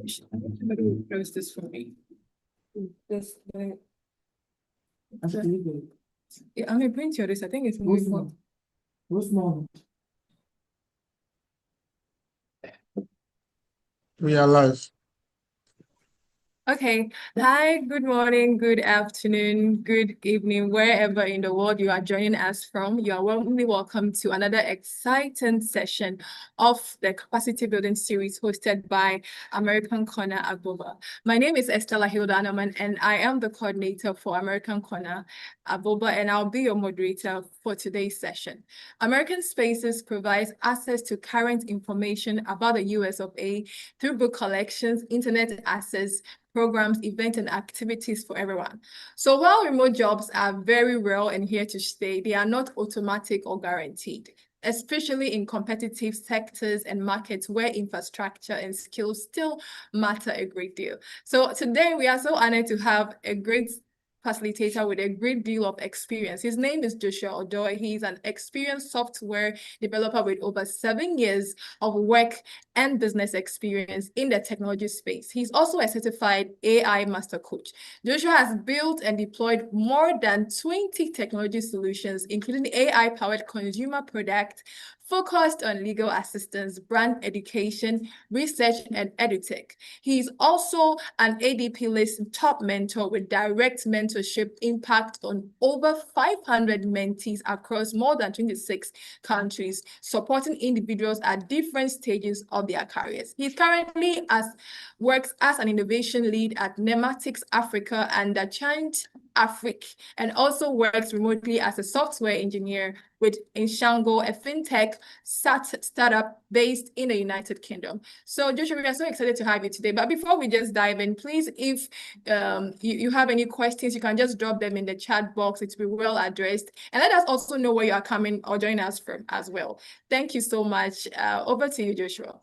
Somebody will close this for me. This, I mean, print your this. I think it's moving forward. We are live. Okay. Hi, good morning, good afternoon, good evening, wherever in the world you are joining us from. You are warmly welcome to another exciting session of the Capacity Building Series hosted by American Corner Agbogba. My name is Estella Hilda Anoman, and I am the coordinator for American Corner Agbogba, and I'll be your moderator for today's session. American Spaces provides access to current information about the US of A through book collections, internet access, programs, events, and activities for everyone. So while remote jobs are very real and here to stay, they are not automatic or guaranteed, especially in competitive sectors and markets where infrastructure and skills still matter a great deal. So today we are so honored to have a great facilitator with a great deal of experience. His name is Joshua Odoi. He's an experienced software developer with over 7 years of work and business experience in the technology space. He's also a certified AI master coach. Joshua has built and deployed more than 20 technology solutions, including AI-powered consumer product focused on legal assistance, brand education, research, and edutech. He's also an ADP list top mentor with direct mentorship impact on over 500 mentees across more than 26 countries, supporting individuals at different stages of their careers. He currently works as an innovation lead at Nematics Africa and the Chant Afrique, and also works remotely as a software engineer with Inshango, a fintech startup based in the United Kingdom. So Joshua, we are so excited to have you today. But before we just dive in, please, if you have any questions, you can just drop them in the chat box. It will be well addressed. And let us also know where you are coming or joining us from as well. Thank you so much. Over to you, Joshua.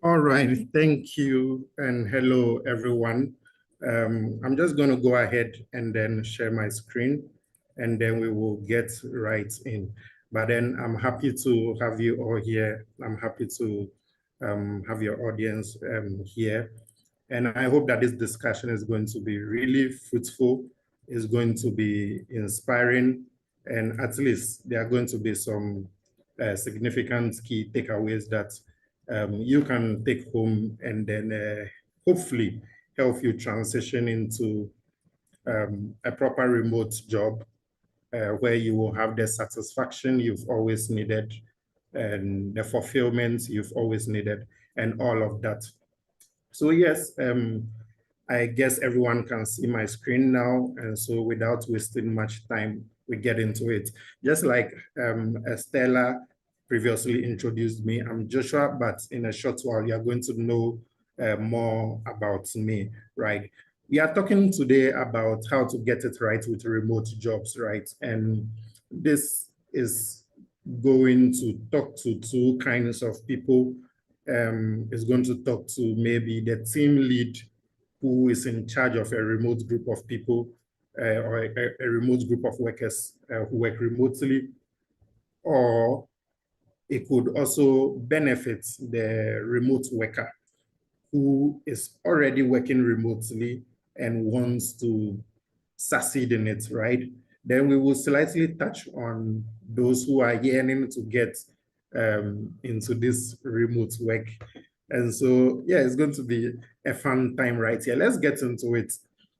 All right, thank you, and hello, everyone. I'm just going to go ahead and then share my screen, and then we will get right in. But then I'm happy to have you all here. I'm happy to have your audience here. And I hope that this discussion is going to be really fruitful, is going to be inspiring, and at least there are going to be some significant key takeaways that you can take home and then hopefully help you transition into a proper remote job where you will have the satisfaction you've always needed and the fulfillment you've always needed and all of that. So yes, I guess everyone can see my screen now. And so without wasting much time, we get into it. Just like Estella previously introduced me, I'm Joshua, but in a short while, you're going to know more about me, right? We are talking today about how to get it right with remote jobs, right? And this is going to talk to two kinds of people. Is going to talk to maybe the team lead who is in charge of a remote group of people or a remote group of workers who work remotely, or it could also benefit the remote worker who is already working remotely and wants to succeed in it, right? Then we will slightly touch on those who are yearning to get into this remote work. And so, yeah, it's going to be a fun time right here. Let's get into it,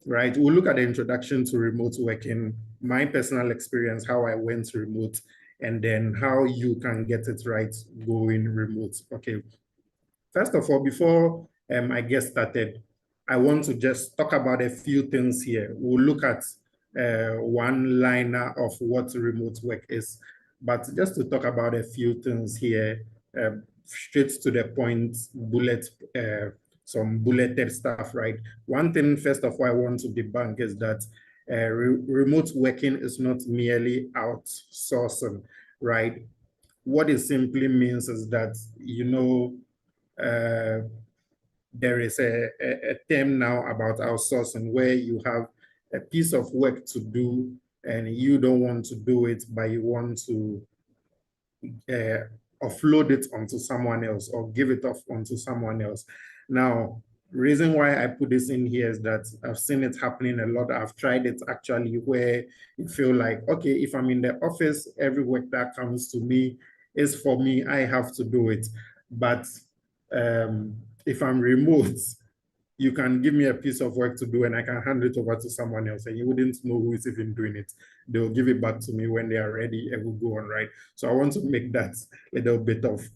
right? We'll look at the introduction to remote working, my personal experience, how I went remote, and then how you can get it right going remote. Okay. First of all, before I get started, I want to just talk about a few things here. We'll look at one liner of what remote work is, but just to talk about a few things here, straight to the point, some bulleted stuff, right? One thing, first of all, I want to debunk is that remote working is not merely outsourcing, right? What it simply means is that, you know, there is a term now about outsourcing where you have a piece of work to do and you don't want to do it, but you want to offload it onto someone else or give it off onto someone else. Now, reason why I put this in here is that I've seen it happening a lot. I've tried it actually where you feel like, okay, if I'm in the office, every work that comes to me is for me, I have to do it. But if I'm remote, you can give me a piece of work to do and I can hand it over to someone else and you wouldn't know who is even doing it. They'll give it back to me when they are ready and we'll go on, right? So I want to make that little bit of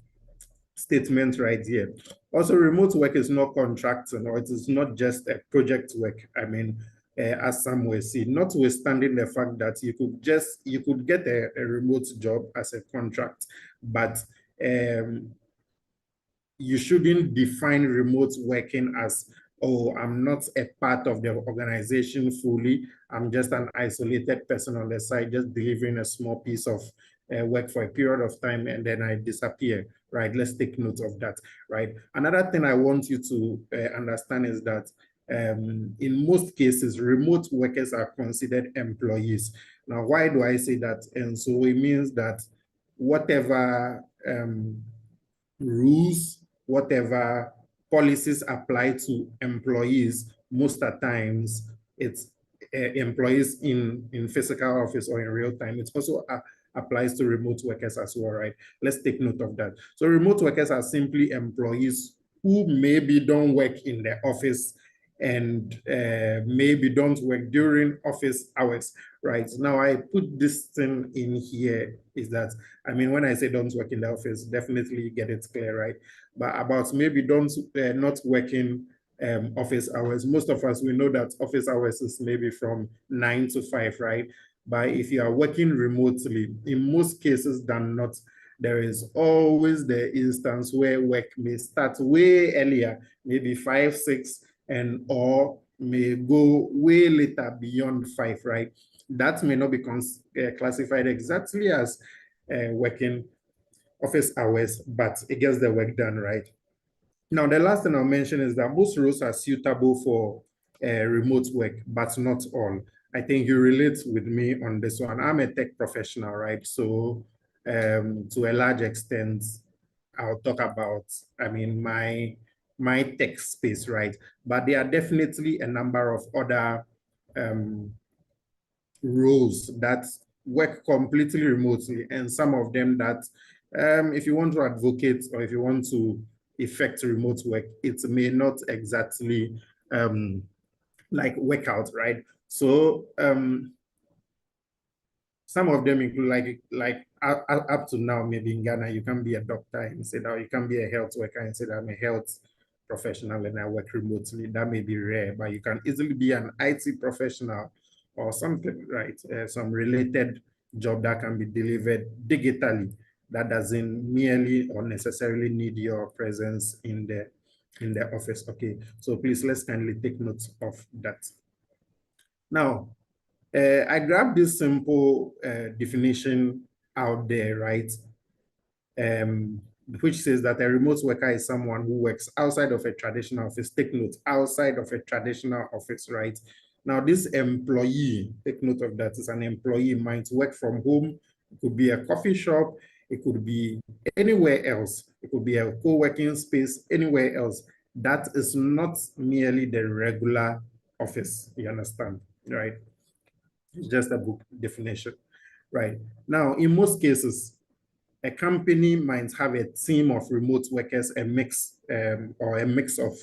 statement right here. Also, remote work is not contracting, or it is not just a project work. I mean, as some will see, notwithstanding the fact that you could get a remote job as a contract, but you shouldn't define remote working as, oh, I'm not a part of the organization fully. I'm just an isolated person on the side, just delivering a small piece of work for a period of time and then I disappear, right? Let's take note of that, right? Another thing I want you to understand is that in most cases, remote workers are considered employees. Now, why do I say that? And so it means that whatever rules, whatever policies apply to employees, most of the times it's employees in physical office or in real time. It also applies to remote workers as well, right? Let's take note of that. So remote workers are simply employees who maybe don't work in the office and maybe don't work during office hours, right? Now I put this thing in here is that, I mean, when I say don't work in the office, definitely get it clear, right? But about maybe don't not working office hours. Most of us, we know that office hours is maybe from 9 to 5, right? But if you are working remotely, in most cases than not, there is always the instance where work may start way earlier, maybe 5, 6, and or may go way later beyond 5, right? That may not be classified exactly as working office hours, but it gets the work done, right? Now, the last thing I'll mention is that most roles are suitable for remote work, but not all. I think you relate with me on this one. I'm a tech professional, right? So to a large extent, I'll talk about, I mean, my tech space, right? But there are definitely a number of other roles that work completely remotely, and some of them that if you want to advocate or if you want to effect remote work, it may not exactly like work out, right? So some of them include like up to now, maybe in Ghana, you can be a doctor and say that you can be a health worker and say that I'm a health professional and I work remotely. That may be rare, but you can easily be an IT professional or something, right? Some related job that can be delivered digitally that doesn't merely or necessarily need your presence in the office. Okay, so please let's kindly take note of that. Now, I grabbed this simple definition out there, right? Which says that a remote worker is someone who works outside of a traditional office. Take note, outside of a traditional office, right? Now, this employee, take note of that, is an employee, might work from home. It could be a coffee shop. It could be anywhere else. It could be a co-working space, anywhere else. That is not merely the regular office, you understand, right? It's just a book definition, right? Now, in most cases, a company might have a team of remote workers, a mix or a mix of,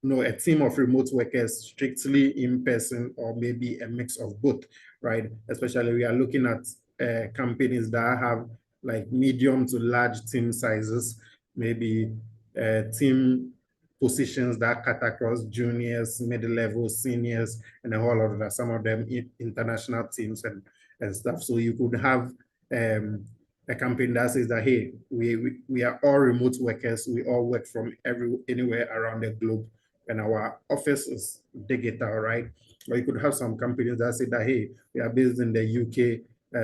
no, a team of remote workers strictly in person, or maybe a mix of both, right? Especially we are looking at companies that have like medium to large team sizes, maybe team positions that cut across juniors, mid-level, seniors, and a whole lot of that. Some of them international teams and stuff. So you could have a company that says that, hey, we are all remote workers. We all work from anywhere around the globe, and our office is digital, right? Or you could have some companies that say that, hey, we are based in the UK.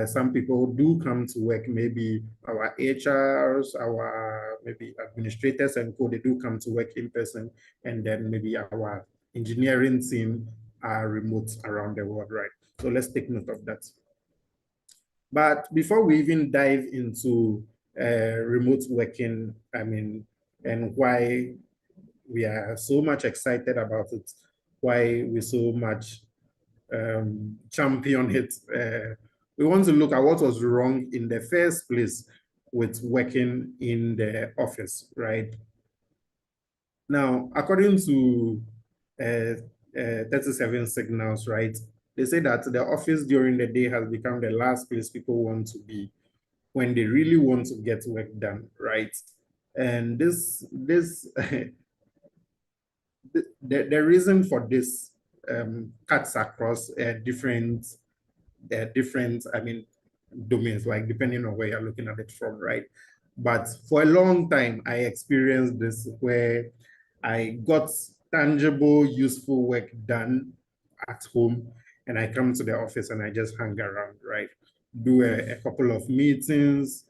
Some people do come to work, maybe our HRs, our maybe administrators and co, they do come to work in person, and then maybe our engineering team are remote around the world, right? So let's take note of that. But before we even dive into remote working, I mean, and why we are so much excited about it, why we so much champion it. We want to look at what was wrong in the first place with working in the office, right? Now, according to 37 signals, right, they say that the office during the day has become the last place people want to be when they really want to get work done, right? And this the reason for this cuts across different, I mean, domains, like depending on where you're looking at it from, right? But for a long time, I experienced this where I got tangible, useful work done at home, and I come to the office and I just hang around, right? Do a couple of meetings,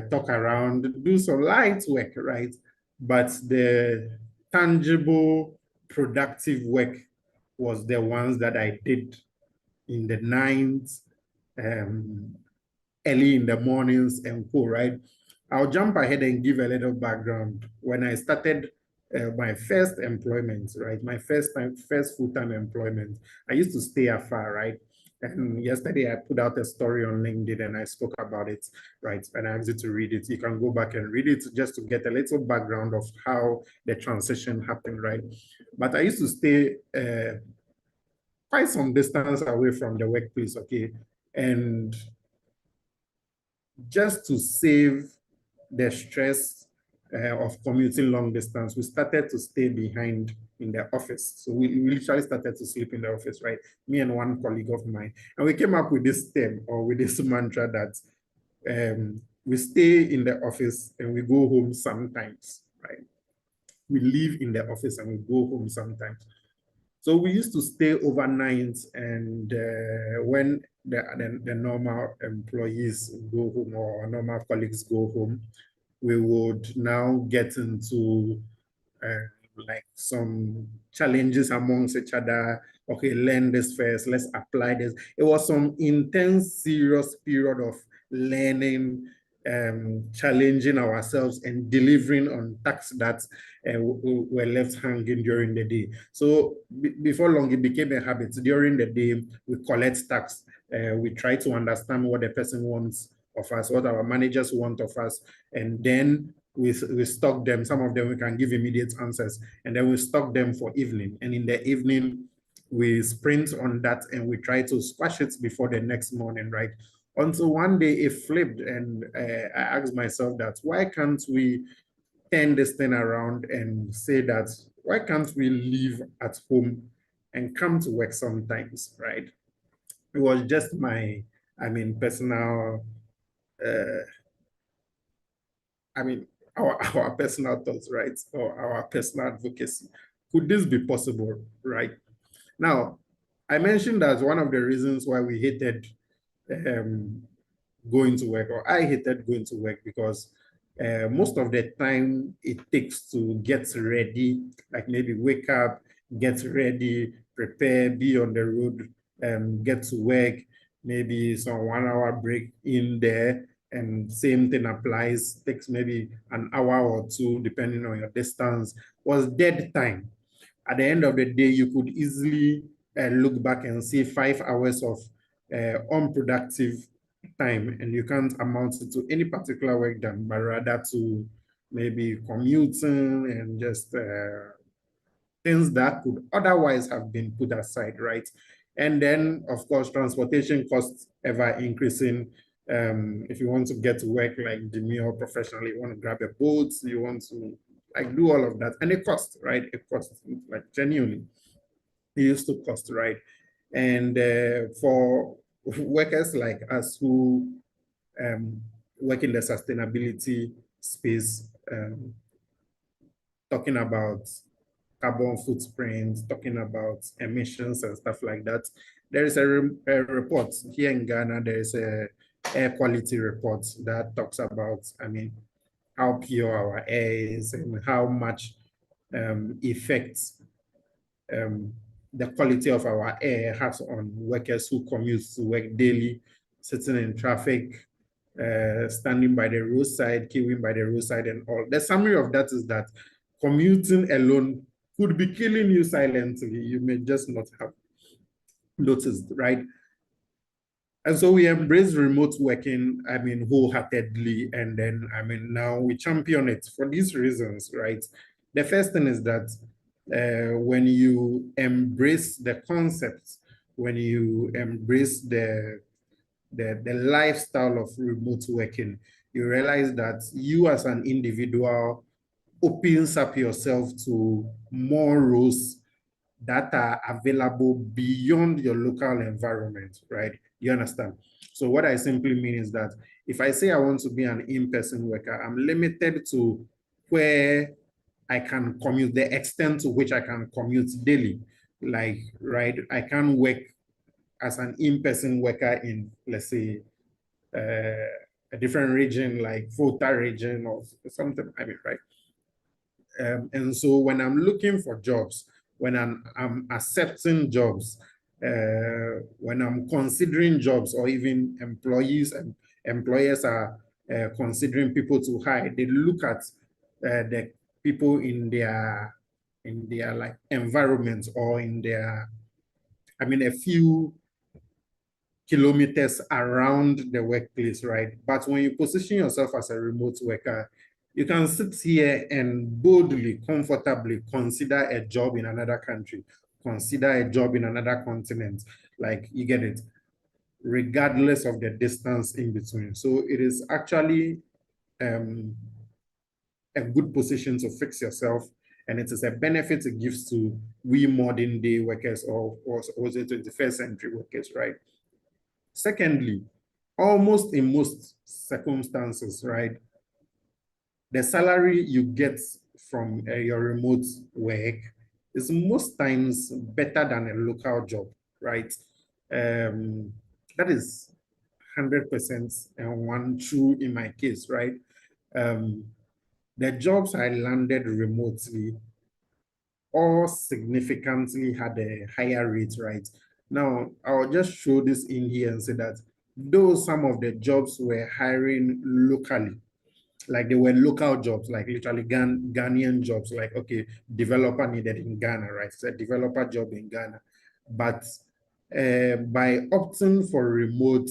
talk around, do some light work, right? But the tangible, productive work was the ones that I did in the nights, early in the mornings and co, right? I'll jump ahead and give a little background. When I started my first employment, right? My first full-time employment, I used to stay afar, right? And yesterday I put out a story on LinkedIn and I spoke about it, right? And I asked you to read it. You can go back and read it just to get a little background of how the transition happened, right? But I used to stay quite some distance away from the workplace, okay? And just to save the stress of commuting long distance, we started to stay behind in the office. So we literally started to sleep in the office, right? Me and one colleague of mine. And we came up with this term or with this mantra that we stay in the office and we go home sometimes, right? We live in the office and we go home sometimes. So we used to stay overnight, and when the normal employees go home or normal colleagues go home, we would now get into like some challenges amongst each other. Okay, learn this first, let's apply this. It was some intense, serious period of learning, challenging ourselves and delivering on tasks that were left hanging during the day. So before long, it became a habit. During the day, we collect tasks. We try to understand what the person wants of us, what our managers want of us, and then we stock them. Some of them we can give immediate answers, and then we stock them for evening. And in the evening, we sprint on that and we try to squash it before the next morning, right? Until one day it flipped, and I asked myself that why can't we turn this thing around and say that why can't we live at home and come to work sometimes, right? It was just my, I mean, personal, I mean, our personal thoughts, right? Or our personal advocacy. Could this be possible, right? Now, I mentioned that one of the reasons why we hated going to work, or I hated going to work, because most of the time it takes to get ready, like maybe wake up, get ready, prepare, be on the road, get to work, maybe some 1 hour break in there, and same thing applies, takes maybe an hour or two, depending on your distance, was dead time. At the end of the day, you could easily look back and see 5 hours of unproductive time, and you can't amount it to any particular work done, but rather to maybe commuting and just things that could otherwise have been put aside, right? And then, of course, transportation costs ever increasing. If you want to get to work like demure professionally, you want to grab a boat, you want to like do all of that, and it costs, right? It costs, like genuinely, it used to cost, right? And for workers like us who work in the sustainability space, talking about carbon footprints, talking about emissions and stuff like that. There is a report here in Ghana, there is a air quality report that talks about, I mean, how pure our air is and how much effects the quality of our air has on workers who commute to work daily, sitting in traffic, standing by the roadside, queuing by the roadside and all. The summary of that is that commuting alone could be killing you silently. You may just not have noticed, right? And so we embrace remote working, wholeheartedly. And then, now we champion it for these reasons, right? The first thing is that when you embrace the concept, when you embrace the lifestyle of remote working, you realize that you as an individual opens up yourself to more roles that are available beyond your local environment, right? You understand? So what I simply mean is that if I say I want to be an in-person worker, I'm limited to where I can commute, the extent to which I can commute daily. Like, right, I can't work as an in-person worker in, let's say, a different region like Volta region or something, right? And so when I'm looking for jobs, when I'm accepting jobs, when I'm considering jobs, or even employees and employers are considering people to hire, they look at the people in their like environment, or in their, a few kilometers around the workplace, right? But when you position yourself as a remote worker, you can sit here and boldly, comfortably consider a job in another country, consider a job in another continent. Like, you get it, regardless of the distance in between. So it is actually a good position to fix yourself, and it is a benefit it gives to we modern day workers, or the 21st century workers, right? Secondly, almost in most circumstances, right, the salary you get from your remote work is most times better than a local job, right? That is 100% and one true in my case, right? The jobs I landed remotely all significantly had a higher rate, right? Now, I'll just show this in here and say that though some of the jobs were hiring locally, like they were local jobs, like literally Ghanaian jobs, like, okay, developer needed in Ghana, right? It's a developer job in Ghana. But by opting for remote,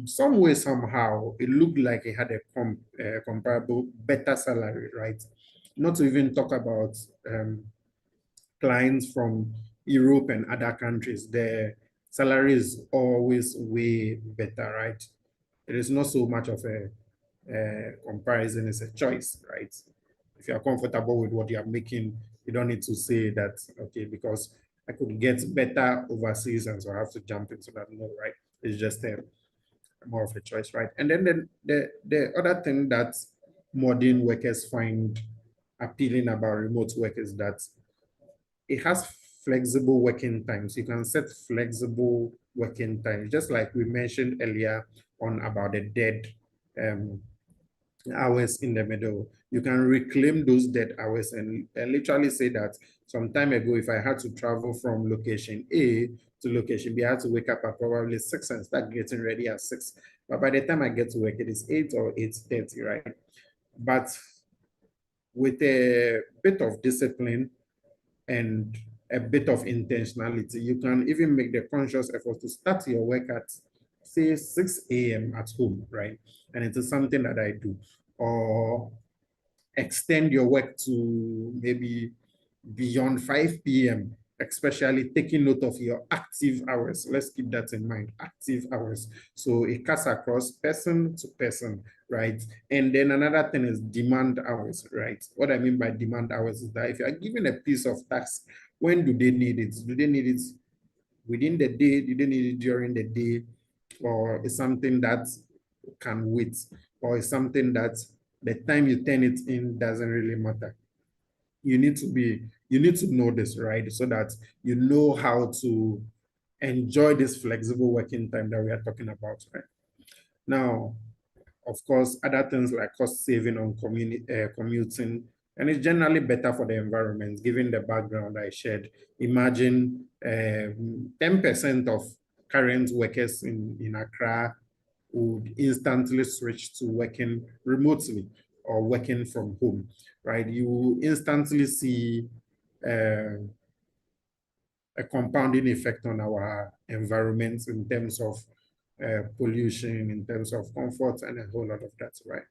some way, somehow, it looked like it had a comparable, better salary, right? Not to even talk about clients from Europe and other countries, the salary is always way better, right? It is not so much of a comparison, it's a choice, right? If you're comfortable with what you're making, you don't need to say that, okay, because I could get better overseas and so I have to jump into that. No, right? It's just more of a choice, right? And then the other thing that modern workers find appealing about remote work is that it has flexible working times. You can set flexible working times, just like we mentioned earlier on about the dead hours in the middle. You can reclaim those dead hours and literally say that some time ago, if I had to travel from location A to location B, I had to wake up at probably 6 and start getting ready at 6. But by the time I get to work, it is 8 or 8:30, right? But with a bit of discipline and a bit of intentionality, you can even make the conscious effort to start your work at, say, 6 a.m. at home, right? And it is something that I do. Or extend your work to maybe beyond 5 p.m., especially taking note of your active hours. Let's keep that in mind, active hours. So it cuts across person to person, right? And then another thing is demand hours, right? What I mean by demand hours is that if you are given a piece of task, when do they need it? Do they need it within the day? Do they need it during the day? Or is something that can wait? Or is something that the time you turn it in doesn't really matter? You need to know this, right? So that you know how to enjoy this flexible working time that we are talking about, right? Now, of course, other things like cost saving on commuting, and it's generally better for the environment, given the background I shared. Imagine 10% of current workers in Accra would instantly switch to working remotely. or working from home, right? You instantly see a compounding effect on our environment in terms of pollution, in terms of comfort, and a whole lot of that, right?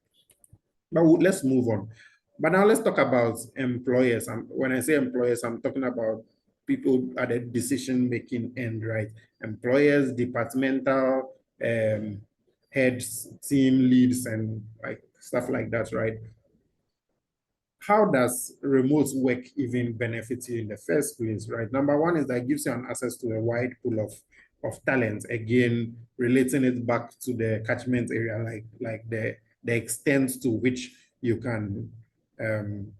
But let's move on. But now let's talk about employers. When I say employers, I'm talking about people at the decision-making end, right? Employers, departmental heads, team leads, and like stuff like that, right? How does remote work even benefit you in the first place, right? Number one is that it gives you an access to a wide pool of talent. Again, relating it back to the catchment area, like the extent to which um,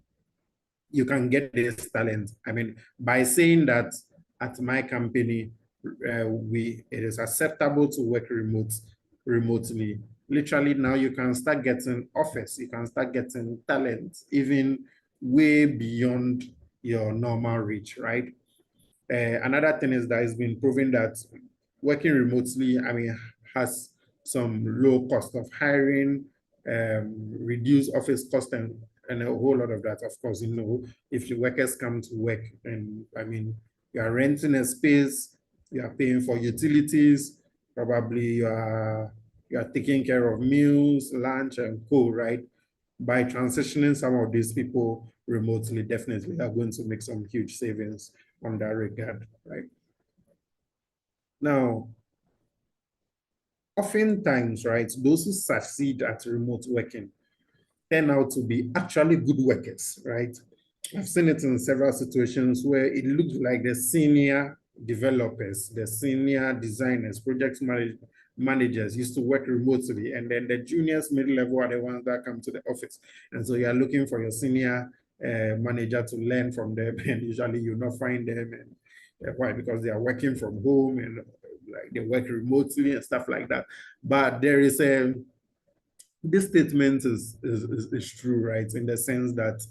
you can get this talent. I mean, by saying that at my company, it is acceptable to work remotely. Literally now you can start getting offers, you can start getting talent, even way beyond your normal reach, right? Another thing is that it's been proven that working remotely, I mean, has some low cost of hiring, reduce office cost, and a whole lot of that. Of course, if the workers come to work, and I mean, you are renting a space, you are paying for utilities, probably you are taking care of meals, lunch, and co, right? By transitioning some of these people remotely, definitely are going to make some huge savings on that regard, right? Now, oftentimes, right, those who succeed at remote working turn out to be actually good workers, right? I've seen it in several situations where it looks like the senior developers, the senior designers, managers used to work remotely, and then the juniors, mid-level are the ones that come to the office. And so you're looking for your senior manager to learn from them, and usually you'll not find them. And why? Because they are working from home and like they work remotely and stuff like that. But there is this statement is true, right? In the sense that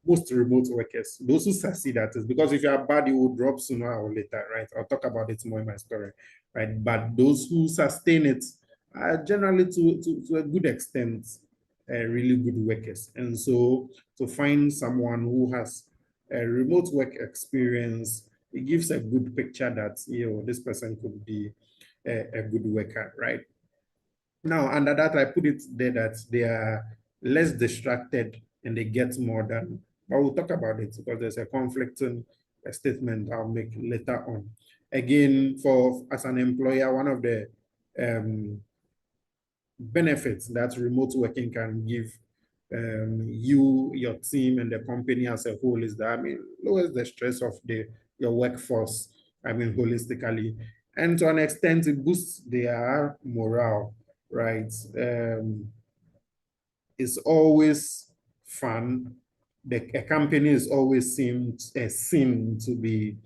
most remote workers, those who succeed at it, because if you are bad, you will drop sooner or later, right? I'll talk about it more in my story, right? But those who sustain it are generally to a good extent really good workers. And so to find someone who has a remote work experience, it gives a good picture that, this person could be a good worker, right? Now, under that, I put it there that they are less distracted and they get more done. But we'll talk about it because there's a conflicting statement I'll make later on. Again, as an employer, one of the benefits that remote working can give you, your team, and the company as a whole is that, I mean, lowers the stress of your workforce, I mean, holistically. And to an extent, it boosts their morale, right? It's always fun. A company is always seen to be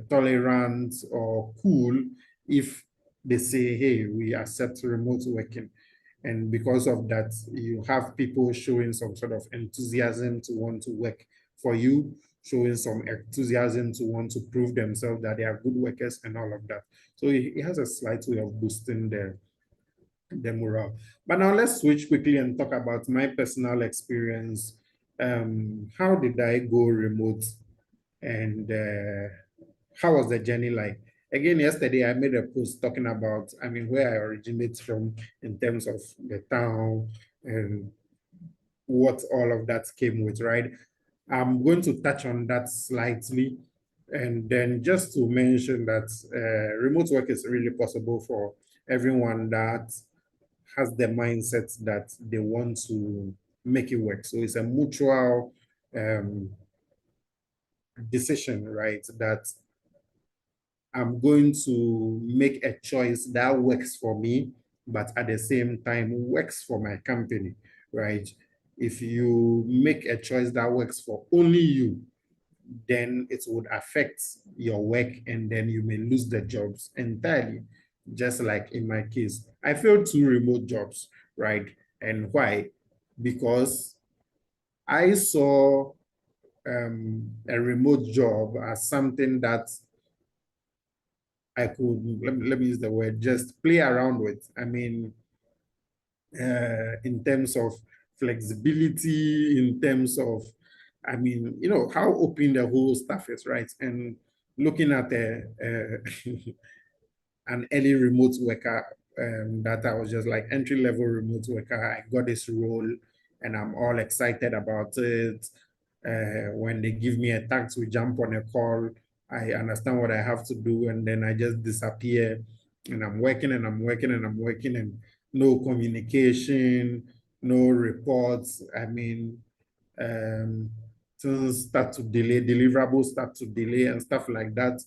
tolerant or cool if they say, hey, we accept remote working. And because of that, you have people showing some sort of enthusiasm to want to work for you, showing some enthusiasm to want to prove themselves that they are good workers and all of that. So it has a slight way of boosting the morale. But now let's switch quickly and talk about my personal experience. How did I go remote, and how was the journey like? Again, yesterday I made a post talking about, I mean, where I originate from in terms of the town and what all of that came with, right? I'm going to touch on that slightly. And then just to mention that remote work is really possible for everyone that has the mindset that they want to make it work. So it's a mutual decision, right? That I'm going to make a choice that works for me, but at the same time works for my company, right? If you make a choice that works for only you, then it would affect your work and then you may lose the jobs entirely. Just like in my case, I failed 2 remote jobs, right? And why? Because I saw a remote job as something that I could, let me use the word, just play around with. I mean, in terms of flexibility, in terms of, I mean, you know, how open the whole stuff is, right? And looking at an early remote worker, that I was just like entry-level remote worker. I got this role and I'm all excited about it. When they give me a task, we jump on a call. I understand what I have to do, and then I just disappear. And I'm working and I'm working and I'm working, and no communication, no reports. I mean, things start to delay, deliverables start to delay and stuff like that.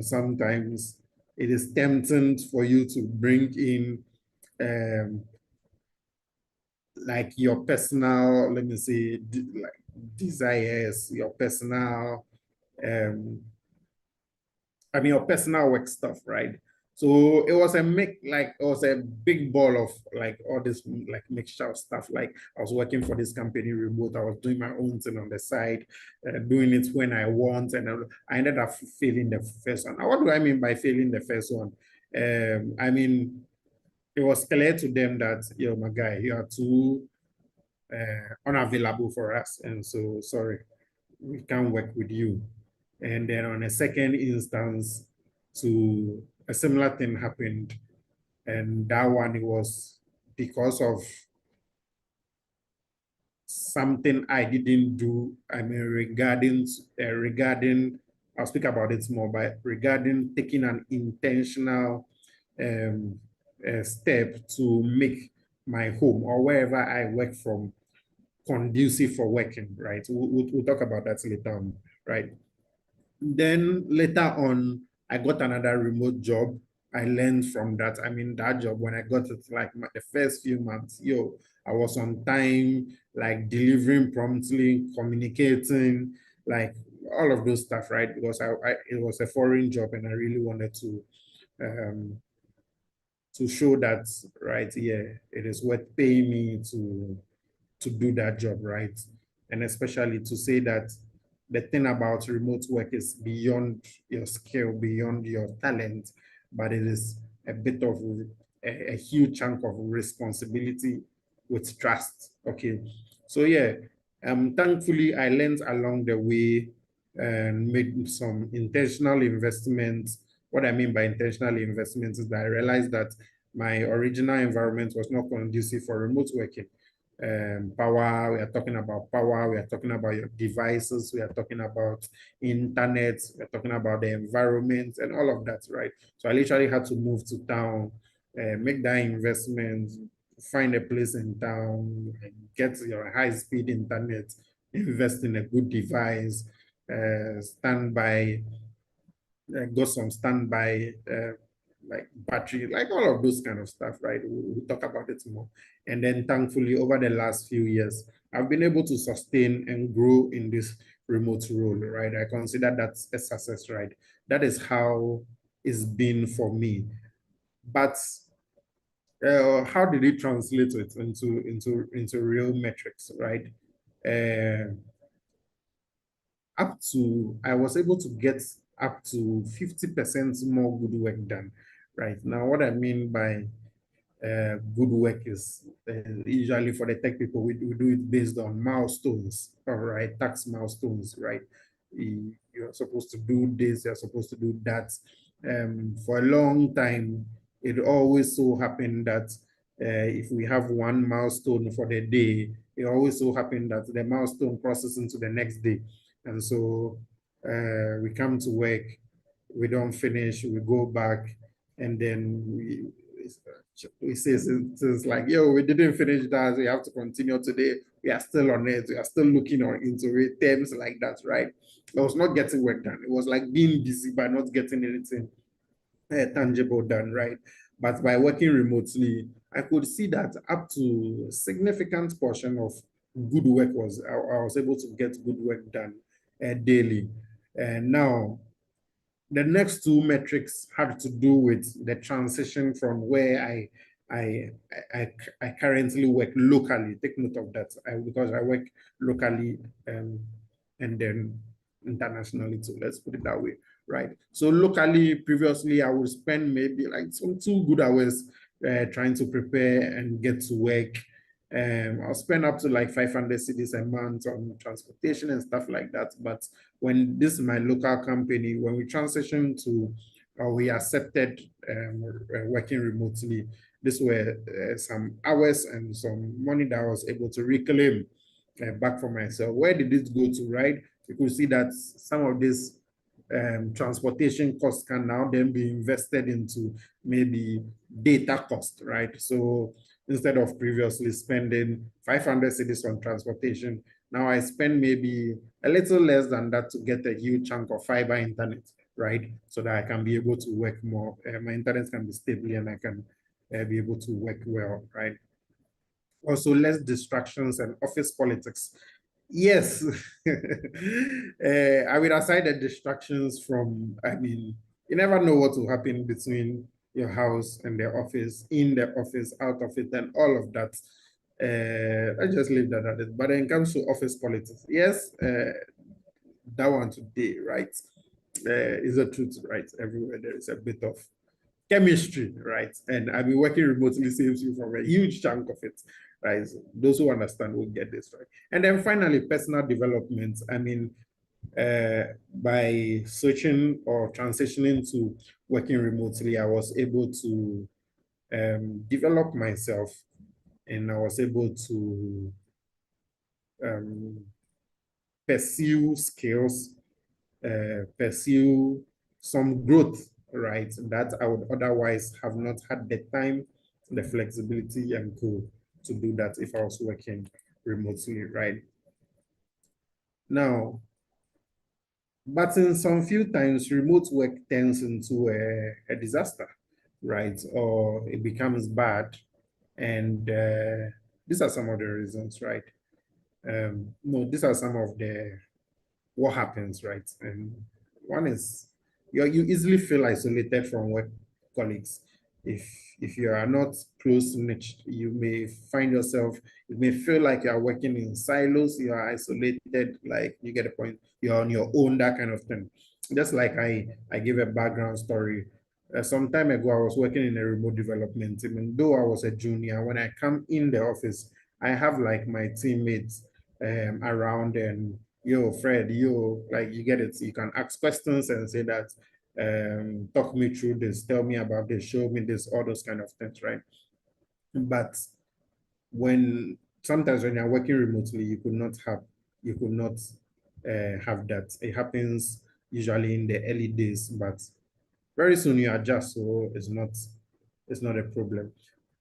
Sometimes it is tempting for you to bring in like your personal, let me say, like desires, your personal, I mean, your personal work stuff, right? So it was it was a big ball of like all this like mixture of stuff. Like I was working for this company remote. I was doing my own thing on the side, doing it when I want, and I ended up failing the first one. Now, what do I mean by failing the first one? I mean, it was clear to them that, yo, my guy, you are too unavailable for us, and so sorry, we can't work with you. And then on a second instance, to a similar thing happened, and that one, it was because of something I didn't do. I mean, regarding, I'll speak about it more, but regarding taking an intentional step to make my home or wherever I work from conducive for working, right? We'll talk about that later on, right? Then later on, I got another remote job. I learned from that. I mean, that job, when I got it, like the first few months, yo, I was on time, like delivering promptly, communicating, like all of those stuff, right? Because it was a foreign job and I really wanted um, to show that, right, yeah, it is worth paying me to do that job, right? And especially to say that the thing about remote work is beyond your skill, beyond your talent, but it is a bit of a huge chunk of responsibility with trust. Okay. So yeah, thankfully I learned along the way and made some intentional investments. What I mean by intentional investments is that I realized that my original environment was not conducive for remote working. Power, we are talking about power, we are talking about your devices, we are talking about internet, we're talking about the environment and all of that, right? So I literally had to move to town, make that investment, find a place in town, get your high-speed internet, invest in a good device, standby, got some standby like battery, like all of those kind of stuff, right? We'll talk about it more. And then thankfully, over the last few years, I've been able to sustain and grow in this remote role, right? I consider that a success, right? That is how it's been for me. But how did it translate it into real metrics, right? Uh, I was able to get up to 50% more good work done, right? Now, what I mean by good work is usually for the tech people, we do it based on milestones, all right, tax milestones, right? You're supposed to do this, you're supposed to do that. For a long time, it always so happened that if we have one milestone for the day, it always so happened that the milestone crosses into the next day. And so we come to work, we don't finish, we go back, and then we say things like, yo, we didn't finish that, we have to continue today, we are still on it, we are still looking into it, terms like that, right? I was not getting work done. It was like being busy but not getting anything tangible done, right? But by working remotely, I could see that up to a significant portion of good work I was able to get good work done daily. And now the next two metrics had to do with the transition from where I, I currently work locally. Take note of that, because I work locally and then internationally too. Let's put it that way, right? So locally, previously, I would spend maybe like some 2 good hours trying to prepare and get to work. I'll spend up to like 500 cedis a month on transportation and stuff like that. But when this is my local company, when we transitioned to, or we accepted working remotely, this were some hours and some money that I was able to reclaim back for myself. Where did this go to, right? You could see that some of this transportation costs can now then be invested into maybe data cost, right? So instead of previously spending 500 cedis on transportation, now I spend maybe a little less than that to get a huge chunk of fiber internet, right? So that I can be able to work more. My internet can be stable and I can be able to work well, right? Also, less distractions and office politics. Yes, I will aside the distractions from, I mean, you never know what will happen between your house and the office, in the office, out of it, and all of that. I just leave that at it. But when it comes to office politics, yes, that one today, right, is a truth, right? Everywhere there is a bit of chemistry, right? And I've been working remotely saves you from a huge chunk of it, right? So those who understand will get this right. And then finally, personal development. I mean, by switching or transitioning to working remotely, I was able to develop myself and I was able to pursue skills, pursue some growth, right? That I would otherwise have not had the time, the flexibility, and to do that if I was working remotely, right? Now, but in some few times, remote work turns into a disaster, right? Or it becomes bad. And these are some of the reasons, right? No, these are some of the what happens, right? And one is you easily feel isolated from work colleagues. If if you are not close knit, you may find yourself, you may feel like you are working in silos, you are isolated, like you get a point, you're on your own, that kind of thing. Just like I give a background story. Some time ago, I was working in a remote development team, and though I was a junior, when I come in the office, I have like my teammates around and yo, Fred, yo, like you get it. You can ask questions and say that, talk me through this, tell me about this, show me this, all those kind of things, right? But when sometimes when you're working remotely, you could not have that. It happens usually in the early days, but very soon you adjust, so it's not a problem.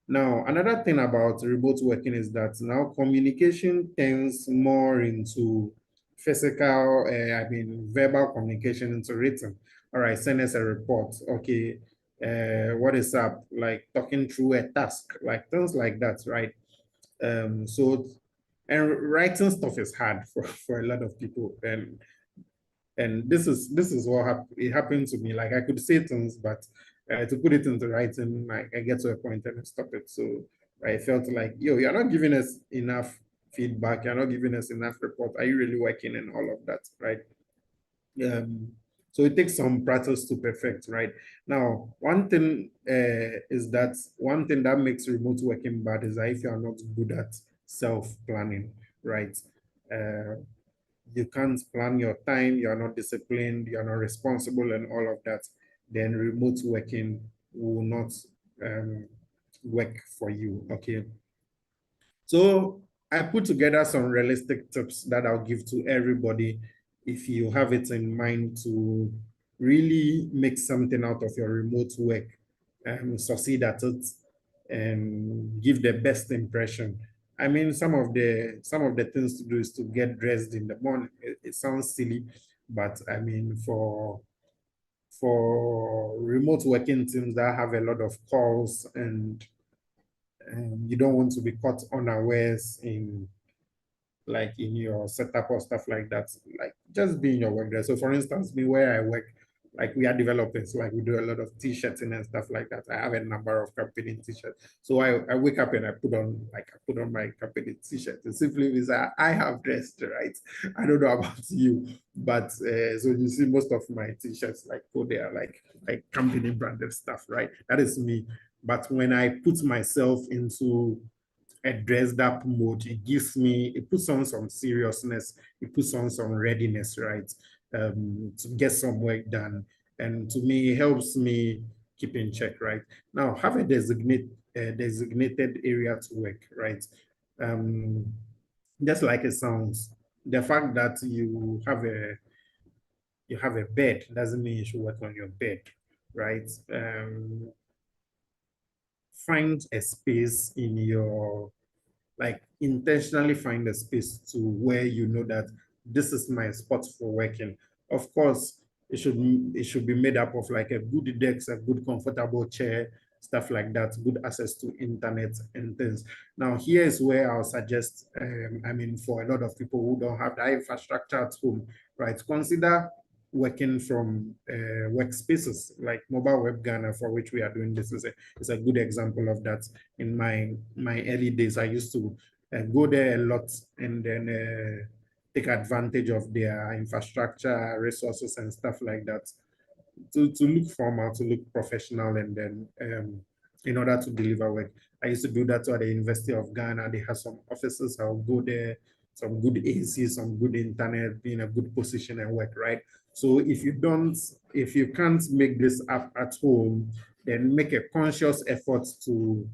Now, another thing about remote working is that now communication turns more into physical, I mean, verbal communication into written. All right, send us a report. Okay, what is up? Like talking through a task, like things like that, right? So, and writing stuff is hard for a lot of people. And this is what it happened to me. Like I could say things, but to put it into writing, like I get to a point and I stop it. So I felt like, yo, you're not giving us enough feedback, you're not giving us enough report. Are you really working and all of that, right? Um, so it takes some practice to perfect, right? Now, one thing is that one thing that makes remote working bad is that if you are not good at self-planning, right? Uh, you can't plan your time, you're not disciplined, you're not responsible, and all of that, then remote working will not work for you. Okay. So I put together some realistic tips that I'll give to everybody if you have it in mind to really make something out of your remote work and succeed at it and give the best impression. I mean, some of the things to do is to get dressed in the morning. It sounds silly, but I mean, for remote working teams that have a lot of calls and you don't want to be caught unawares in like in your setup or stuff like that, like just be in your work there. So for instance, me where I work, like we are developers, like we do a lot of t-shirts and stuff like that. I have a number of company t-shirts. So I wake up and I put on my company t-shirt. It simply means I have dressed, right? I don't know about you, but so you see most of my t-shirts like go there like company branded stuff, right? That is me. But when I put myself into a dressed up mode, it puts on some seriousness, it puts on some readiness, right? To get some work done. And to me, it helps me keep in check, right? Now, have a designated area to work, right? Just like it sounds, the fact that you have a bed doesn't mean you should work on your bed, right? Find a space in your, like intentionally find a space to where you know that this is my spot for working. Of course, it should be made up of like a good desk, a good comfortable chair, stuff like that, good access to internet and things. Now, here is where I'll suggest, for a lot of people who don't have that infrastructure at home, right? Consider working from workspaces like Mobile Web Ghana, for which we are doing this, is a good example of that. In my early days, I used to go there a lot and then take advantage of their infrastructure, resources, and stuff like that to look formal, to look professional, and then in order to deliver work. I used to do that at the University of Ghana. They have some offices. I'll go there, some good AC, some good internet, be in a good position and work, right? So if you can't make this up at home, then make a conscious effort to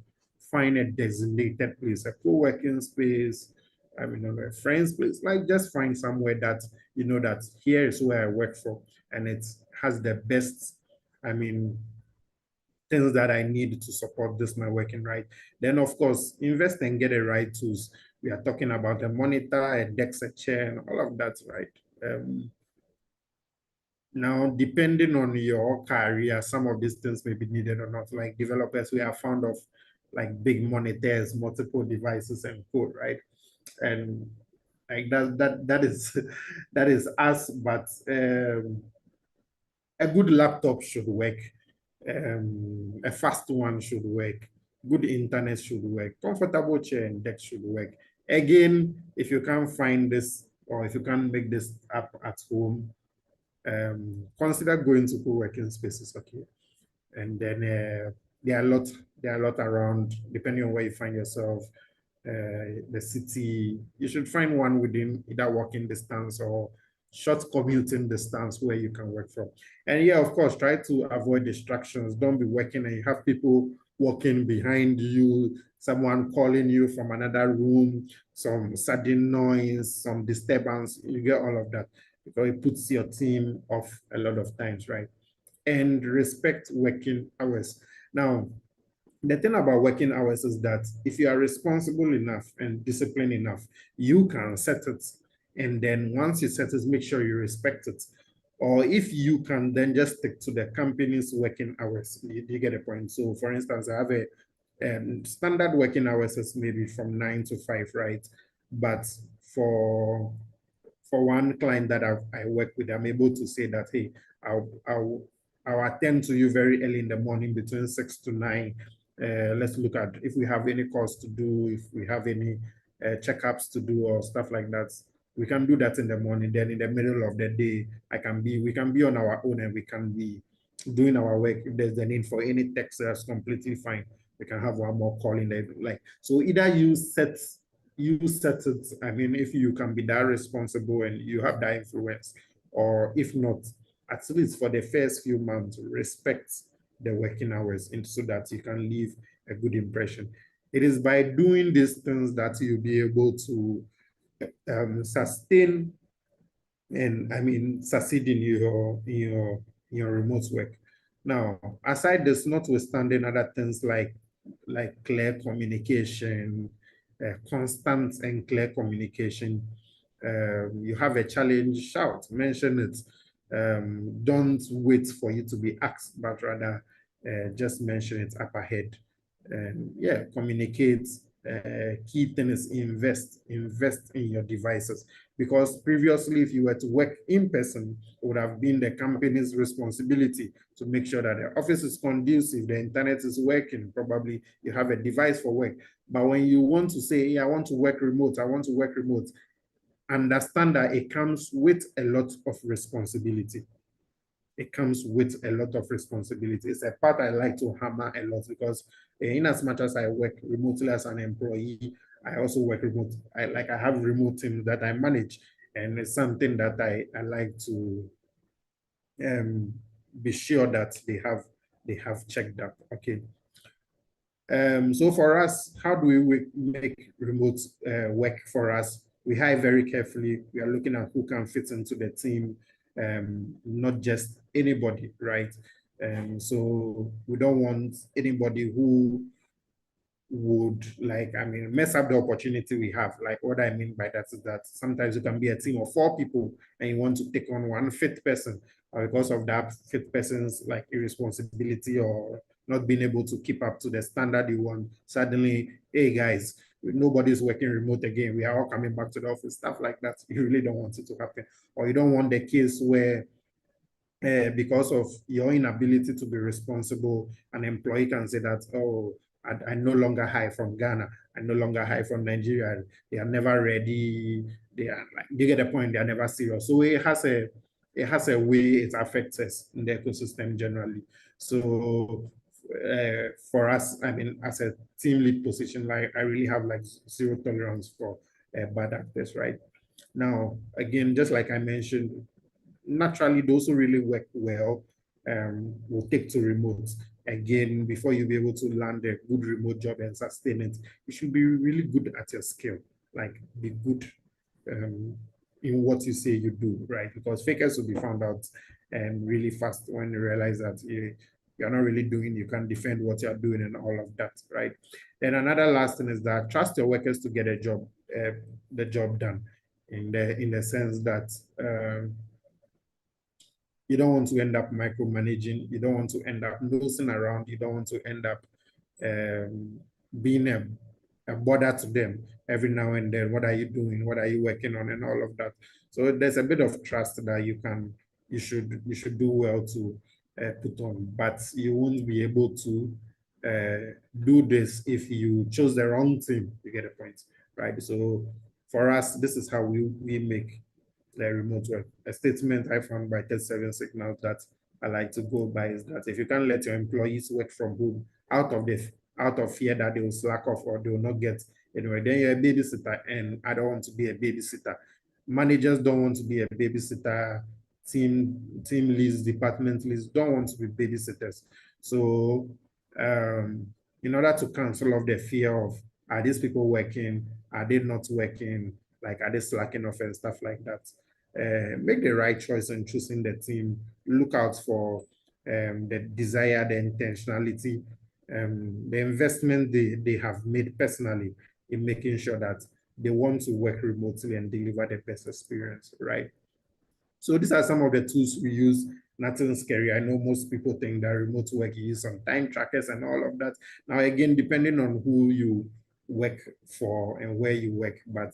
find a designated place, a co-working space, a friend's place, like just find somewhere that you know that here is where I work for, and it has the best, I mean, things that I need to support this my working, right? Then of course, invest and get the right tools. We are talking about a monitor, a desk, a chair, and all of that, right? Now, depending on your career, some of these things may be needed or not. Like developers, we are fond of like big monitors, multiple devices, and code, right? And like that is that is us, but a good laptop should work. A fast one should work. Good internet should work. Comfortable chair and desk should work. Again, if you can't find this or if you can't make this up at home, consider going to co-working spaces, okay? And then there are a lot around, depending on where you find yourself, the city. You should find one within either walking distance or short commuting distance where you can work from. And yeah, of course, try to avoid distractions. Don't be working and you have people walking behind you, someone calling you from another room, some sudden noise, some disturbance. You get all of that because it puts your team off a lot of times, right? And respect working hours. Now, the thing about working hours is that if you are responsible enough and disciplined enough, you can set it. And then once you set it, make sure you respect it. Or if you can then just stick to the company's working hours, you get a point. So for instance, I have a standard working hours is maybe from 9 to 5, right? But for one client that I work with, I'm able to say that, hey, I'll attend to you very early in the morning between 6 to 9. Let's look at if we have any calls to do, if we have any checkups to do or stuff like that. We can do that in the morning. Then in the middle of the day, we can be on our own and we can be doing our work. If there's a need for any text, that's completely fine. We can have one more call in there. Like, so either you set it. I mean, if you can be that responsible and you have that influence, or if not, at least for the first few months, respect the working hours and so that you can leave a good impression. It is by doing these things that you'll be able to sustain and succeed in your remote work. Now, aside this, notwithstanding other things like clear communication, constant and clear communication. You have a challenge, shout, mention it. Don't wait for you to be asked, but rather just mention it up ahead. And yeah, communicate. Key thing is invest in your devices, because previously if you were to work in person, it would have been the company's responsibility to make sure that the office is conducive, the internet is working, probably you have a device for work. But when you want to say, hey, I want to work remote, understand that it comes with a lot of responsibility. it comes with a lot of responsibility. It's a part I like to hammer a lot because in as much as I work remotely as an employee, I also work remote. I have remote teams that I manage, and it's something that I like to be sure that they have checked up. Okay. So for us, how do we make remote work for us? We hire very carefully. We are looking at who can fit into the team, not just anybody, right? So we don't want anybody who would mess up the opportunity we have. Like what I mean by that is that sometimes you can be a team of 4 people and you want to take on one fit person, or because of that fit person's like irresponsibility or not being able to keep up to the standard you want, suddenly, hey guys, nobody's working remote again. We are all coming back to the office, stuff like that. You really don't want it to happen. Or you don't want the case where because of your inability to be responsible, an employee can say that, oh, I no longer hire from Ghana, I no longer hire from Nigeria, they are never ready, they are like, you get the point, they are never serious. So it has a way it affects us in the ecosystem generally. So for us, I mean, as a team lead position, like I really have like zero tolerance for bad actors, right? Now, again, just like I mentioned, naturally those who really work well will take to remote. Again, before you be able to land a good remote job and sustain it, you should be really good at your skill, like be good in what you say you do, right? Because fakers will be found out really fast when you realize that you're not really doing, you can't defend what you're doing and all of that, right? Then another last thing is that trust your workers to get the job done in the sense that you don't want to end up micromanaging. You don't want to end up nosing around. You don't want to end up being a bother to them every now and then. What are you doing? What are you working on? And all of that. So there's a bit of trust that you should do well to put on, but you won't be able to do this if you chose the wrong team. You get the point, right? So for us, this is how we make the remote work. A statement I found by 37 Signals that I like to go by is that if you can't let your employees work from home out of fear that they will slack off or they will not get anywhere, then you're a babysitter, and I don't want to be a babysitter. Managers don't want to be a babysitter. Team leads, department leads don't want to be babysitters. So in order to cancel off the fear of are these people working, are they not working, like are they slacking off and stuff like that, make the right choice in choosing the team. Look out for the desire, the intentionality, the investment they have made personally in making sure that they want to work remotely and deliver the best experience, right? So these are some of the tools we use. Nothing scary. I know most people think that remote work, you use some time trackers and all of that. Now, again, depending on who you work for and where you work, but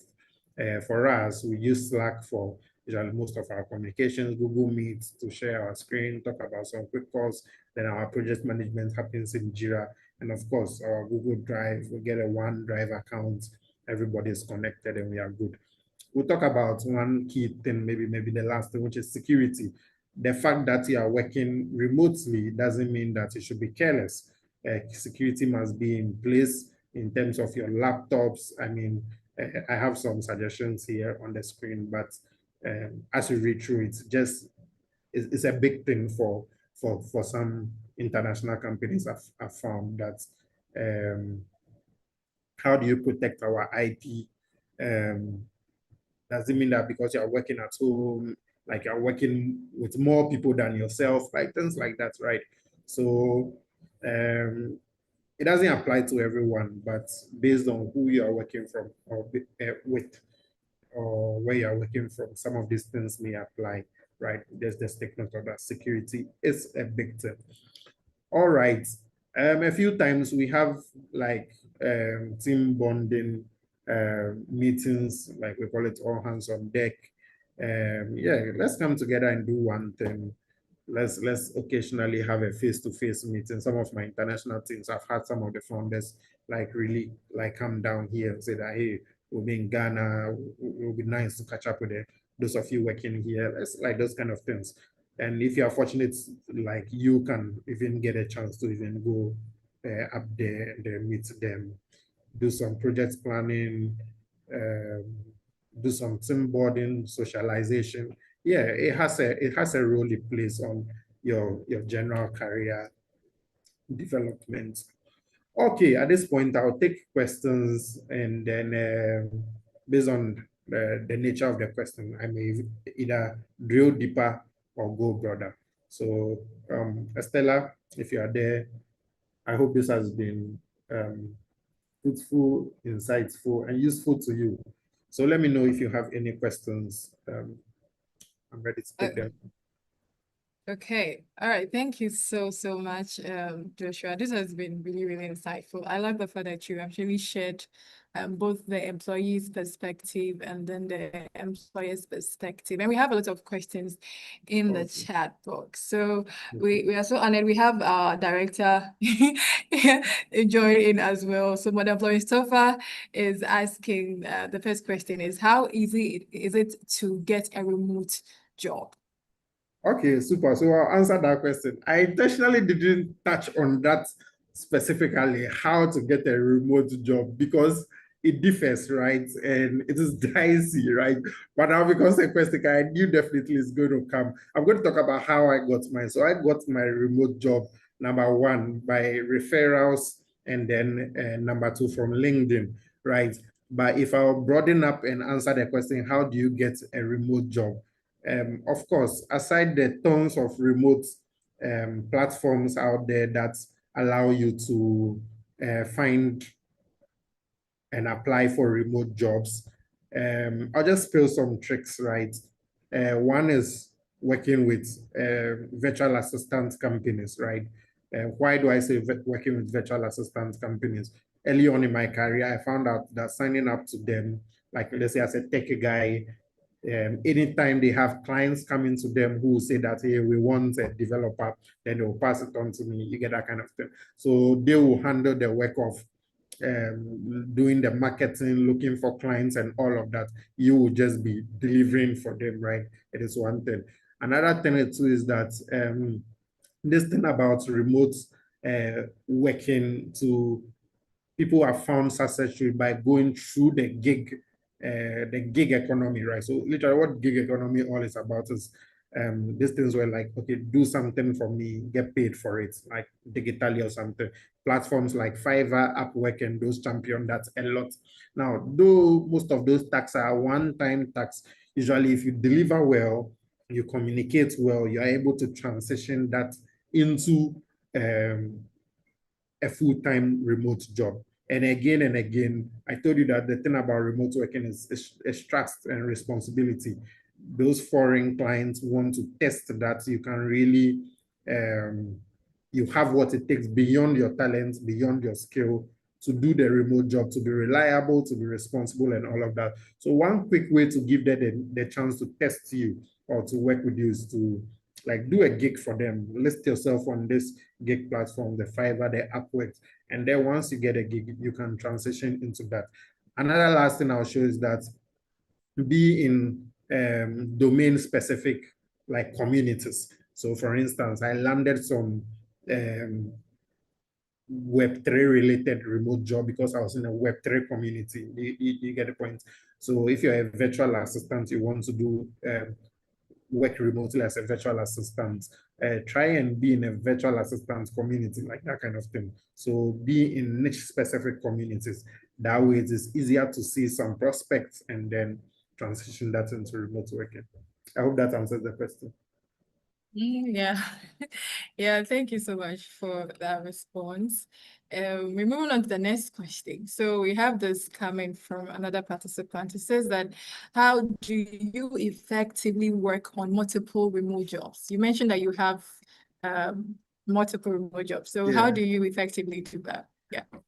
for us, we use Slack for usually most of our communications, Google Meet to share our screen, talk about some quick calls. Then our project management happens in Jira. And of course, our Google Drive, we get a OneDrive account. Everybody is connected and we are good. We'll talk about one key thing, maybe the last thing, which is security. The fact that you are working remotely doesn't mean that you should be careless. Security must be in place in terms of your laptops. I mean, I have some suggestions here on the screen, but as you read through it, it's a big thing for some international companies. I've found that how do you protect our IP? Doesn't mean that because you're working at home, like you're working with more people than yourself, like things like that, right? So it doesn't apply to everyone, but based on who you are working from or with, or where you are working from, some of these things may apply, right? Just take note of that. Security is a big thing. All right. A few times we have like team bonding meetings, like we call it all hands on deck. Yeah, let's come together and do one thing. Let's occasionally have a face-to-face meeting. Some of my international teams, I've had some of the founders like really like come down here and say that, hey, we'll be in Ghana. It will be nice to catch up with those of you working here. Let's like those kind of things. And if you are fortunate, like you can even get a chance to even go up there and then meet them, do some project planning, um, do some team boarding, socialization. Yeah, it has a role it plays on your general career development. Okay, at this point, I'll take questions, and then based on the nature of the question, I may either drill deeper or go broader. So, Estella, if you are there, I hope this has been fruitful, insightful, and useful to you. So let me know if you have any questions. I'm ready to take them. Okay. All right. Thank you so much, Joshua. This has been really, really insightful. I like the fact that you actually shared both the employee's perspective and then the employer's perspective. And we have a lot of questions in the chat box. So we are so honored. We have our director join in as well. So Madam Florence Topher is asking, the first question is, how easy is it to get a remote job? Okay, super. So I'll answer that question. I intentionally didn't touch on that specifically, how to get a remote job, because it differs, right? And it is dicey, right? But now, because the question I knew definitely is going to come, I'm going to talk about how I got mine. So I got my remote job, number one, by referrals, and then number two, from LinkedIn, right? But if I'll broaden up and answer the question, how do you get a remote job? Of course, aside the tons of remote platforms out there that allow you to find and apply for remote jobs, I'll just spill some tricks, right? One is working with virtual assistant companies, right? Why do I say working with virtual assistant companies? Early on in my career, I found out that signing up to them, like let's say as a tech guy, anytime they have clients coming to them who say that, hey, we want a developer, then they'll pass it on to me. You get that kind of thing. So they will handle the work of doing the marketing, looking for clients and all of that. You will just be delivering for them, right? It is one thing. Another thing too is that this thing about remote working, to people have found successful by going through the gig economy, right? So literally what gig economy all is about is these things were like, okay, do something for me, get paid for it, like digitally or something. Platforms like Fiverr, Upwork, and those champion that a lot. Now, though most of those tasks are one-time tasks, usually if you deliver well, you communicate well, you're able to transition that into a full-time remote job. And again, I told you that the thing about remote working is trust and responsibility. Those foreign clients want to test that you can really, you have what it takes beyond your talents, beyond your skill, to do the remote job, to be reliable, to be responsible, and all of that. So one quick way to give them the chance to test you or to work with you is to like do a gig for them. List yourself on this gig platform, the Fiverr, the Upwork, and then once you get a gig, you can transition into that. Another last thing I'll show is that be in domain specific like communities. So for instance, I landed some Web3 related remote job because I was in a Web3 community. You get the point? So if you're a virtual assistant, you want to do work remotely as a virtual assistant, try and be in a virtual assistant community, like that kind of thing. So be in niche specific communities. That way it is easier to see some prospects and then transition that into remote working. I hope that answers the question. Yeah. Yeah, thank you so much for that response. We're moving on to the next question. So we have this coming from another participant. It says that, how do you effectively work on multiple remote jobs? You mentioned that you have multiple remote jobs. So how do you effectively do that?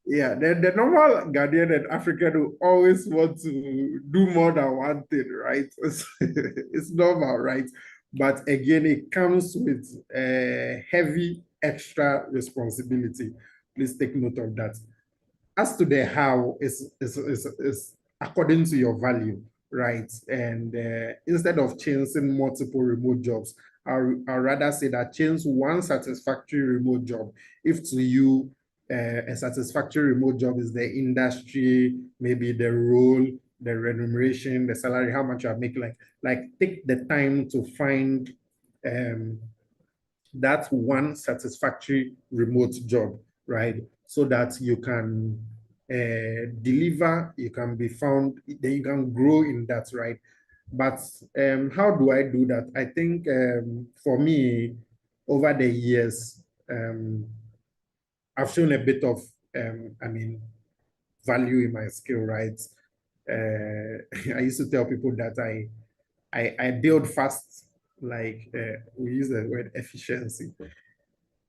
Yeah, the normal Ghanaian and African will always want to do more than one thing, right? It's normal, right? But again, it comes with a heavy extra responsibility. Please take note of that. As to the how, is according to your value, right? And instead of chasing multiple remote jobs, I'll rather say that change one satisfactory remote job. If to you, a satisfactory remote job is the industry, maybe the role, the remuneration, the salary, how much you are making, like take the time to find that one satisfactory remote job, right? So that you can deliver, you can be found, then you can grow in that, right? But how do I do that? I think for me, over the years, I've shown a bit of, value in my skill, right? I used to tell people that I build fast, like we use the word efficiency.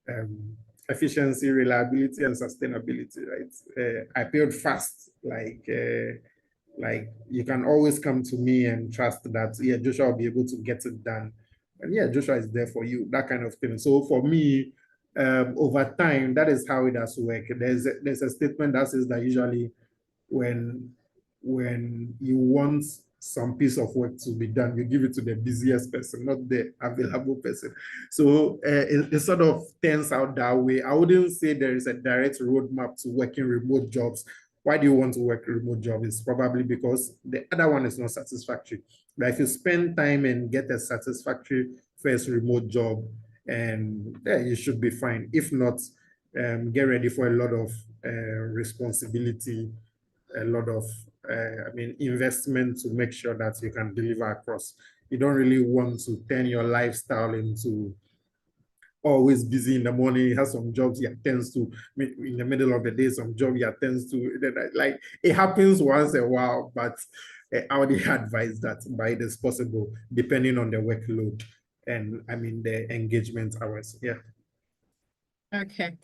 Um, Efficiency, reliability, and sustainability, right? I build fast, like you can always come to me and trust that, yeah, Joshua will be able to get it done. And yeah, Joshua is there for you, that kind of thing. So for me, over time, that is how it has worked. There's a statement that says that usually when you want some piece of work to be done, you give it to the busiest person, not the available person. So it sort of turns out that way. I wouldn't say there is a direct roadmap to working remote jobs. Why do you want to work a remote job? It's probably because the other one is not satisfactory. But if you spend time and get a satisfactory first remote job, and yeah, you should be fine. If not, get ready for a lot of responsibility, a lot of investment to make sure that you can deliver across. You don't really want to turn your lifestyle into always busy in the morning. You have some jobs he attends to in the middle of the day, some job he attends to. Like it happens once in a while, but I would advise that by it is possible, depending on the workload and the engagement hours. Yeah. Okay.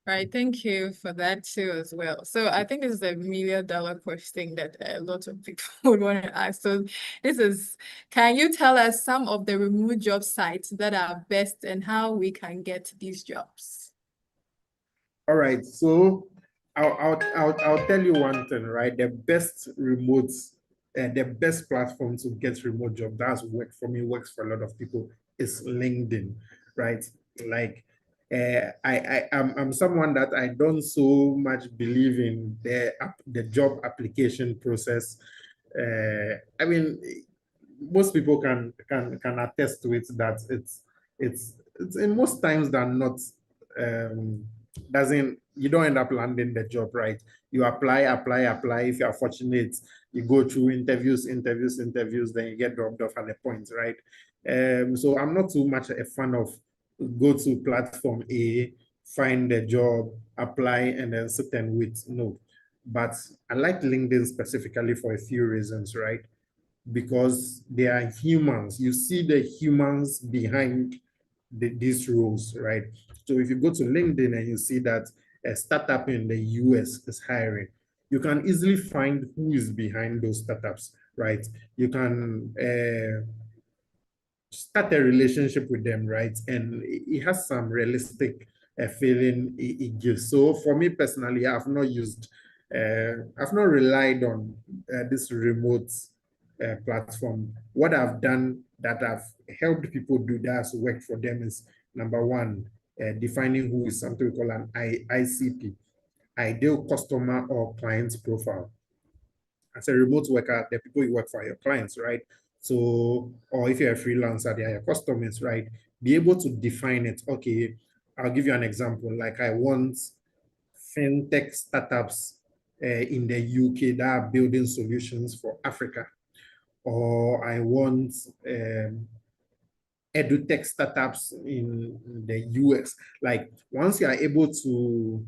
Right, thank you for that too as well. So I think this is a $1 million question that a lot of people would want to ask. So can you tell us some of the remote job sites that are best and how we can get these jobs? All right, so I'll tell you one thing, right? The best remotes, the best platform to get remote job that's work for me, works for a lot of people, is LinkedIn, right? Like, I'm someone that I don't so much believe in the job application process. Most people can attest to it that it's in most times than not, um, doesn't you don't end up landing the job, right? You apply. If you are fortunate, you go through interviews, then you get dropped off at a point, right? So I'm not too much a fan of go to platform A, find the job, apply, and then sit and wait. No. But I like LinkedIn specifically for a few reasons, right? Because they are humans. You see the humans behind these roles, right? So if you go to LinkedIn and you see that a startup in the US is hiring, you can easily find who is behind those startups, right? You can start a relationship with them, right? And it has some realistic feeling it gives. So for me personally, I've not relied on this remote platform. What I've done that I've helped people do that's worked for them is number one, defining who is something we call an ICP, ideal customer or client profile. As a remote worker, the people you work for are your clients, right? So, or if you're a freelancer, they are your customers, right? Be able to define it. Okay, I'll give you an example. Like I want fintech startups in the UK that are building solutions for Africa, or I want edutech startups in the US. Like once you are able to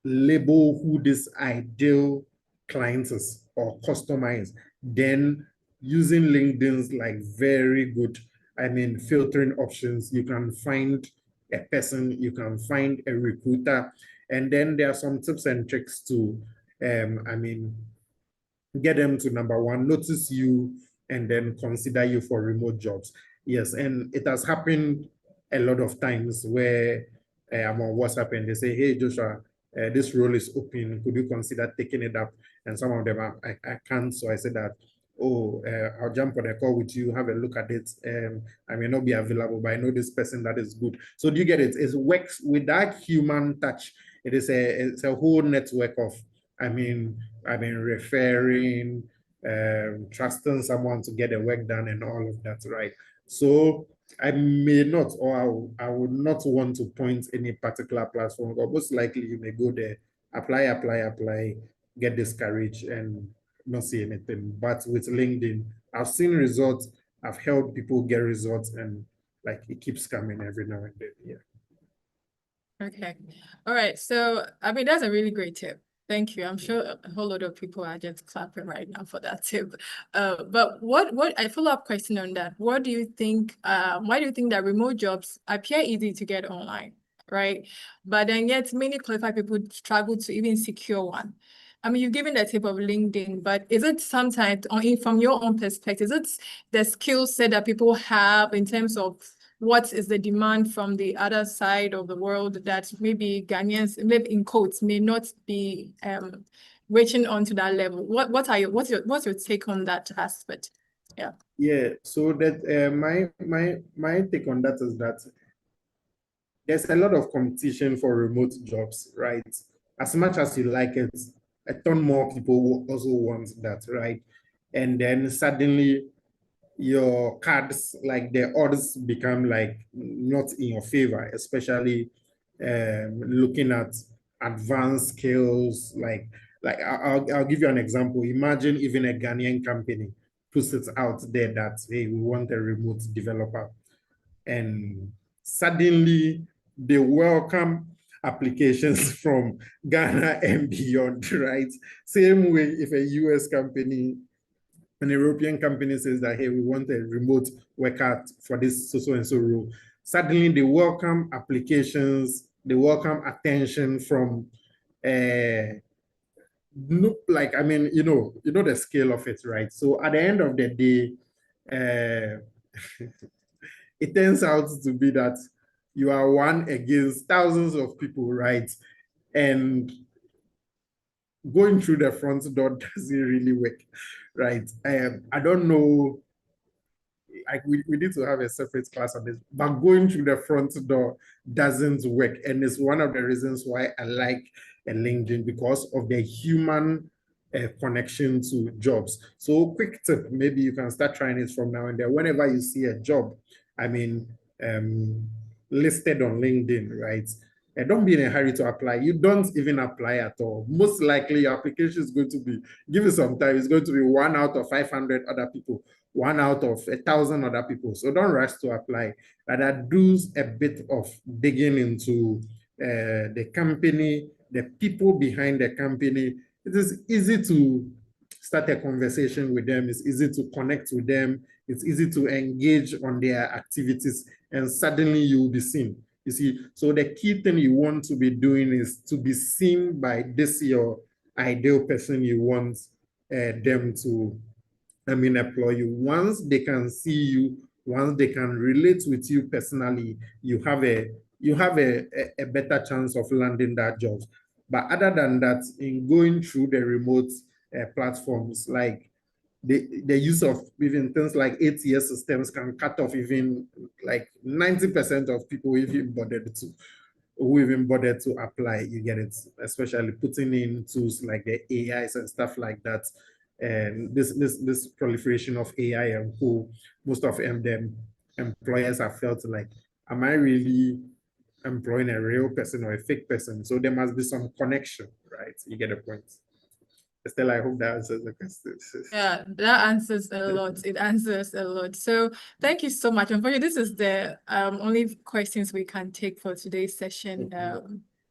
label who this ideal client is or customer is, then using LinkedIn's like very good, filtering options, you can find a person, you can find a recruiter, and then there are some tips and tricks to, get them to number one, notice you, and then consider you for remote jobs. Yes, and it has happened a lot of times where I'm on WhatsApp and they say, hey, Joshua, this role is open. Could you consider taking it up? And some of them I can't. So I said that oh, I'll jump on a call with you, have a look at it. I may not be available, but I know this person that is good. So do you get it? It works with that human touch. It's a whole network of, referring, trusting someone to get the work done and all of that, right? So I may not, or I would not want to point any particular platform, but most likely you may go there, apply, get discouraged and not see anything. But with LinkedIn, I've seen results, I've helped people get results, and like it keeps coming every now and then. Yeah. Okay. All right. So, that's a really great tip. Thank you. I'm sure a whole lot of people are just clapping right now for that tip. But what a follow-up question on that. What do you think, why do you think that remote jobs appear easy to get online, right? But then yet many qualified people struggle to even secure one. You've given the tip of LinkedIn, but is it sometimes, from your own perspective, is it the skill set that people have in terms of what is the demand from the other side of the world that maybe Ghanaians, maybe in quotes, may not be reaching onto that level? What's your take on that aspect? Yeah. Yeah. So that my take on that is that there's a lot of competition for remote jobs, right? As much as you like it, a ton more people will also want that, right? And then suddenly your cards, like the odds become like not in your favor, especially looking at advanced skills. Like I'll give you an example. Imagine even a Ghanaian company puts it out there that, hey, we want a remote developer. And suddenly they welcome applications from Ghana and beyond, right? Same way if a US company, an European company says that, hey, we want a remote worker for this so and so role. Suddenly they welcome applications, they welcome attention from the scale of it, right? So at the end of the day, it turns out to be that you are one against thousands of people, right? And going through the front door doesn't really work, right? I don't know, like we need to have a separate class on this, but going through the front door doesn't work. And it's one of the reasons why I like LinkedIn, because of the human connection to jobs. So quick tip, maybe you can start trying it from now and then. Whenever you see a job, I mean, listed on LinkedIn, right? Don't be in a hurry to apply. You don't even apply at all. Most likely your application is going to be, give it some time, it's going to be 1 out of 500 other people, 1 out of 1,000 other people. So don't rush to apply. Rather do a bit of digging into the company, the people behind the company. It is easy to start a conversation with them. It's easy to connect with them. It's easy to engage on their activities, and suddenly you will be seen. You see, so the key thing you want to be doing is to be seen by this your ideal person you want them to employ you. Once they can see you, once they can relate with you personally, you have a better chance of landing that job. But other than that, in going through the remote platforms, like the use of even things like ATS systems can cut off even like 90% of people who even bothered to apply. You get it, especially putting in tools like the AIs and stuff like that. And this proliferation of AI and most of them employers have felt like, am I really employing a real person or a fake person? So there must be some connection, right? You get the point. Estella, I hope that answers the question. Yeah, that answers a lot. It answers a lot. So thank you so much. Unfortunately, this is the only questions we can take for today's session.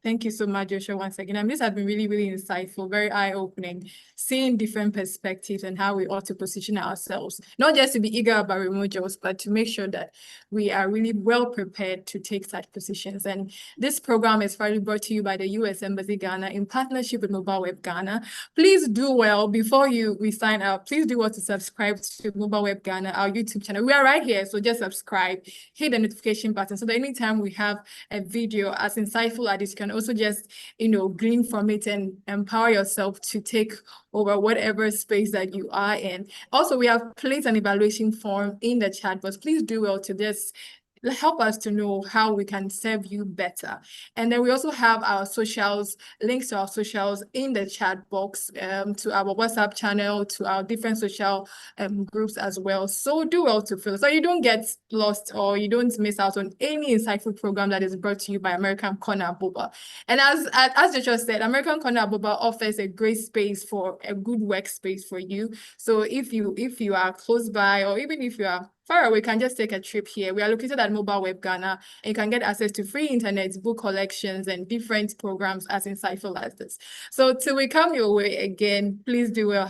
Thank you so much, Joshua, once again. This has been really, really insightful, very eye-opening, seeing different perspectives and how we ought to position ourselves, not just to be eager about remote jobs, but to make sure that we are really well prepared to take such positions. And this program is finally brought to you by the U.S. Embassy Ghana in partnership with Mobile Web Ghana. Please do well, before we sign out, please do well to subscribe to Mobile Web Ghana, our YouTube channel. We are right here, so just subscribe, hit the notification button so that anytime we have a video as insightful as this, you can also just, glean from it and empower yourself to take over whatever space that you are in. Also, we have placed an evaluation form in the chat box. Please do well to just help us to know how we can serve you better. And then we also have our socials, links to our socials in the chat box, to our WhatsApp channel, to our different social groups as well. So do well to fill, so you don't get lost or you don't miss out on any insightful program that is brought to you by American Corner Agbogba. And as Joshua said, American Corner Agbogba offers a great space for a good workspace for you. So if you are close by, or even if you are far away, you can just take a trip here. We are located at Mobile Web Ghana, and you can get access to free internet, book collections, and different programs as insightful as this. So till we come your way again, please do well.